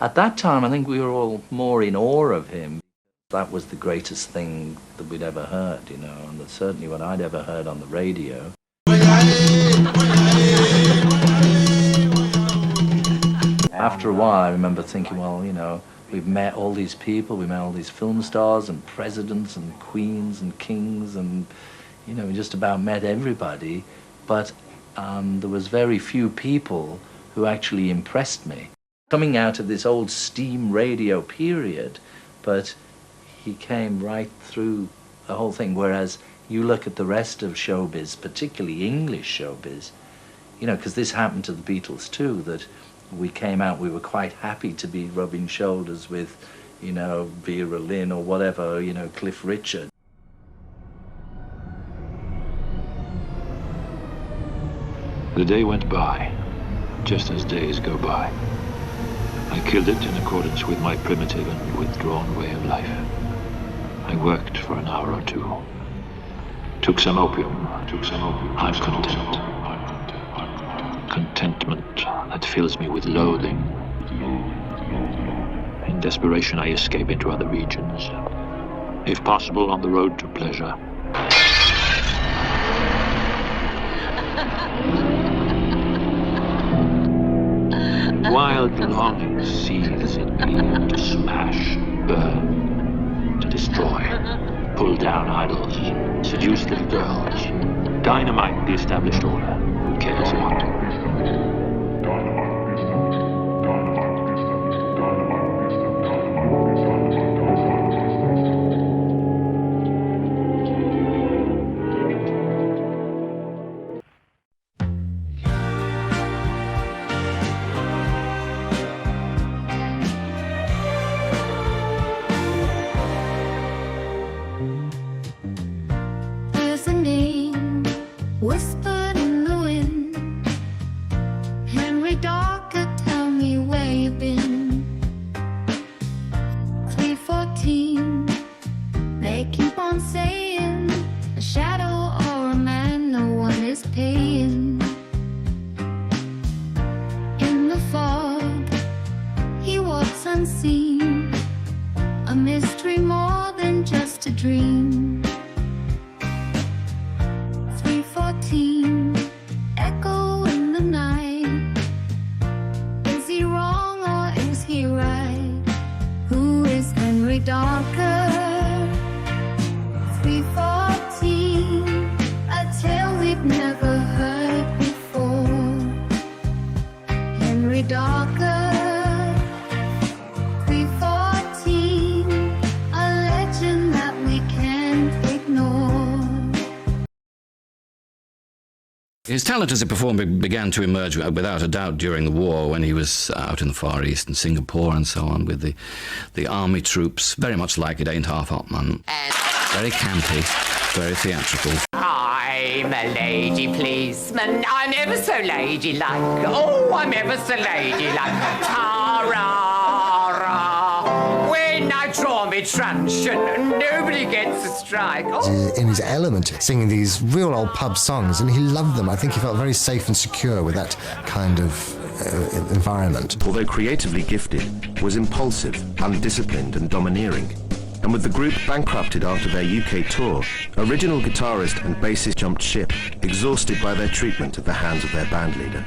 At that time, I think we were all more in awe of him. That was the greatest thing that we'd ever heard, you know, and that's certainly what I'd ever heard on the radio. After a while, I remember thinking, well, you know, we've met all these people, we met all these film stars and presidents and queens and kings and, you know, we just about met everybody, but there was very few people who actually impressed me. Coming out of this old steam radio period, but he came right through the whole thing, whereas you look at the rest of showbiz, particularly English showbiz, you know, because this happened to the Beatles too, that we came out, we were quite happy to be rubbing shoulders with, you know, Vera Lynn or whatever, you know, Cliff Richard. The day went by, just as days go by. I killed it in accordance with my primitive and withdrawn way of life. I worked for an hour or two. Took some opium. I'm content. Contentment that fills me with loathing. In desperation, I escape into other regions. If possible, on the road to pleasure. Wild longing seethes in me to smash, burn, to destroy, pull down idols, seduce little girls, dynamite the established order. Who cares what? Whispered in the wind, Henry Darker, tell me where you've been. 314, they keep on saying, a shadow or a man, no one is paying. In the fog, he walks unseen, a mystery more than just a dream. Echo in the night. Is he wrong or is he right? Who is Henry Darker? 314, a tale we've never heard before. Henry Darker, 314, a legend that we can't ignore. His talent as a performer began to emerge without a doubt during the war, when he was out in the Far East and Singapore and so on with the army troops, very much like It Ain't Half Hot Man. Very campy, very theatrical. I'm a lady policeman, I'm ever so ladylike. Oh, I'm ever so ladylike. Ta-ra-ra. When I draw me truncheon, nobody gets a strike. Oh. In his element, singing these real old pub songs, and he loved them. I think he felt very safe and secure with that kind of environment. Although creatively gifted, was impulsive, undisciplined and domineering. And with the group bankrupted after their UK tour, original guitarist and bassist jumped ship, exhausted by their treatment at the hands of their bandleader.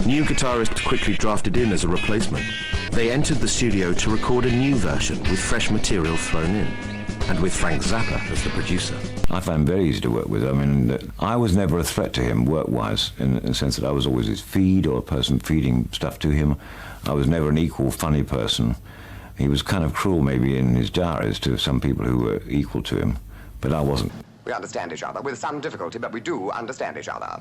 New guitarists quickly drafted in as a replacement. They entered the studio to record a new version with fresh material thrown in, and with Frank Zappa as the producer. I found him very easy to work with. I mean, I was never a threat to him work-wise, in the sense that I was always his feed or a person feeding stuff to him. I was never an equal, funny person. He was kind of cruel maybe in his diaries to some people who were equal to him, but I wasn't. We understand each other, with some difficulty, but we do understand each other.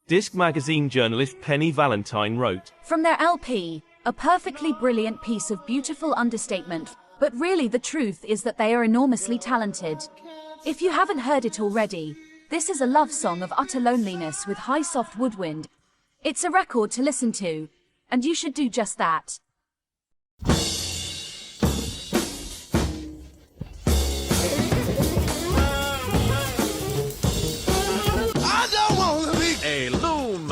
Disc magazine journalist Penny Valentine wrote, from their LP, a perfectly brilliant piece of beautiful understatement, but really the truth is that they are enormously talented. If you haven't heard it already, this is a love song of utter loneliness with high soft woodwind. It's a record to listen to, and you should do just that. I don't want to be a loom,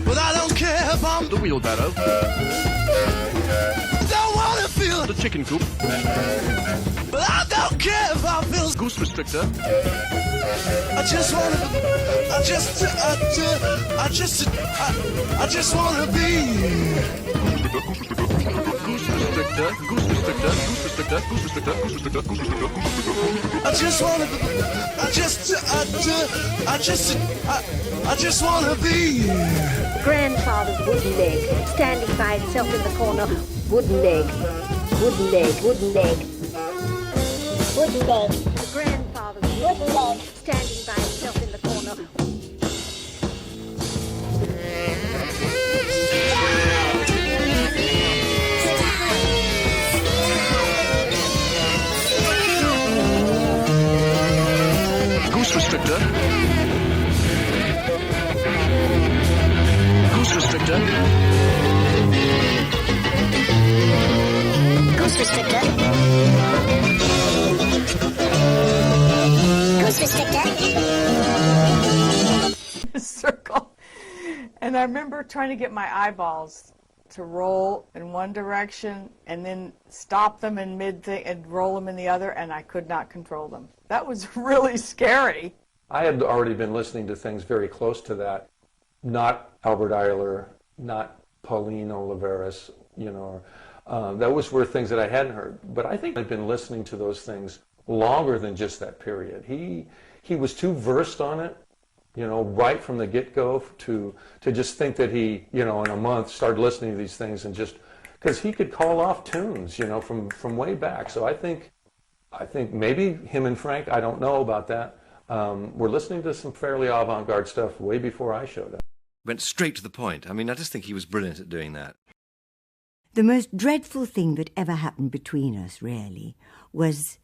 but I don't care if I'm the wheelbarrow. Don't wanna feel The chicken coop. but I don't care if I feel. Goose restrictor. I just wanna be. Goose restrictor. Goose restrictor. Goose restrictor. Goose restrictor. Goose restrictor. Goose restrictor. I just wanna be. Grandfather's wooden leg, standing by itself in the corner. Wooden leg, wooden leg, wooden leg, wooden leg. The grandfather's wooden leg, standing by itself in the corner. Goose restrictor. Goose restrictor. Goose restrictor. Goose restrictor. Circle. And I remember trying to get my eyeballs to roll in one direction and then stop them in mid-thing and roll them in the other, and I could not control them. That was really scary. I had already been listening to things very close to that. Not Albert Ayler, not Pauline Oliveris, you know. Those were things that I hadn't heard. But I think I'd been listening to those things longer than just that period. He was too versed on it, you know, right from the get-go to just think that he, you know, in a month started listening to these things and just, because he could call off tunes, you know, from way back. So I think maybe him and Frank, I don't know about that, were listening to some fairly avant-garde stuff way before I showed up. Went straight to the point. I mean, I just think he was brilliant at doing that. The most dreadful thing that ever happened between us, really, was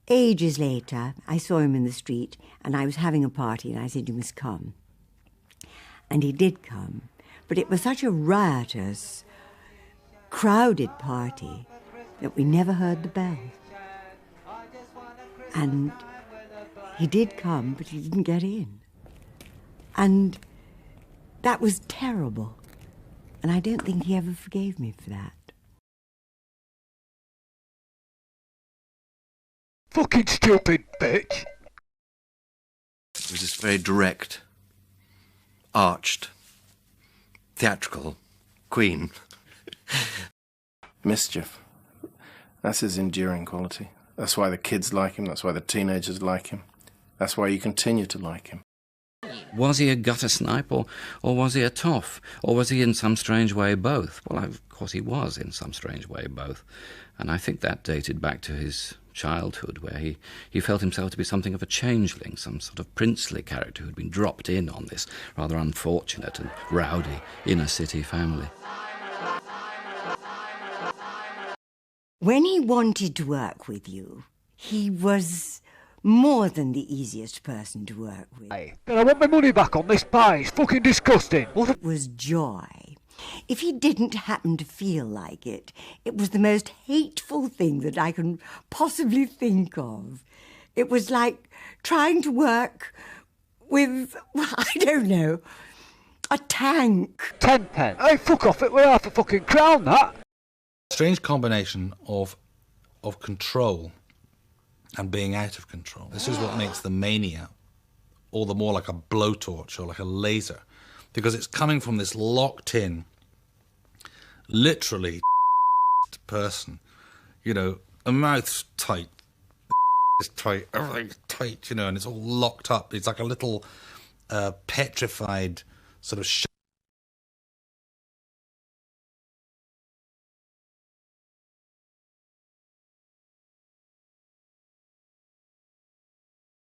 ages later, I saw him in the street, and I was having a party, and I said, "You must come." And he did come, but it was such a riotous, crowded party that we never heard the bell. And he did come, but he didn't get in. And that was terrible. And I don't think he ever forgave me for that. Fucking stupid bitch. It was just very direct, arched, theatrical, Queen. Mischief. That's his enduring quality. That's why the kids like him, that's why the teenagers like him. That's why you continue to like him. Was he a gutter snipe or was he a toff? Or was he in some strange way both? Well, of course he was in some strange way both. And I think that dated back to his childhood, where he felt himself to be something of a changeling, some sort of princely character who'd been dropped in on this rather unfortunate and rowdy inner-city family. When he wanted to work with you, he was more than the easiest person to work with. But I want my money back on this pie. It's fucking disgusting. It was joy. If he didn't happen to feel like it, it was the most hateful thing that I can possibly think of. It was like trying to work with, I don't know, a tank. 10 pence. Hey, fuck off, it was half a fucking crown, that. Strange combination of control and being out of control. This is what makes the mania all the more like a blowtorch or like a laser, because it's coming from this locked-in, literally person, you know, a mouth's tight, is tight, everything's tight, you know, and it's all locked up. It's like a little petrified sort of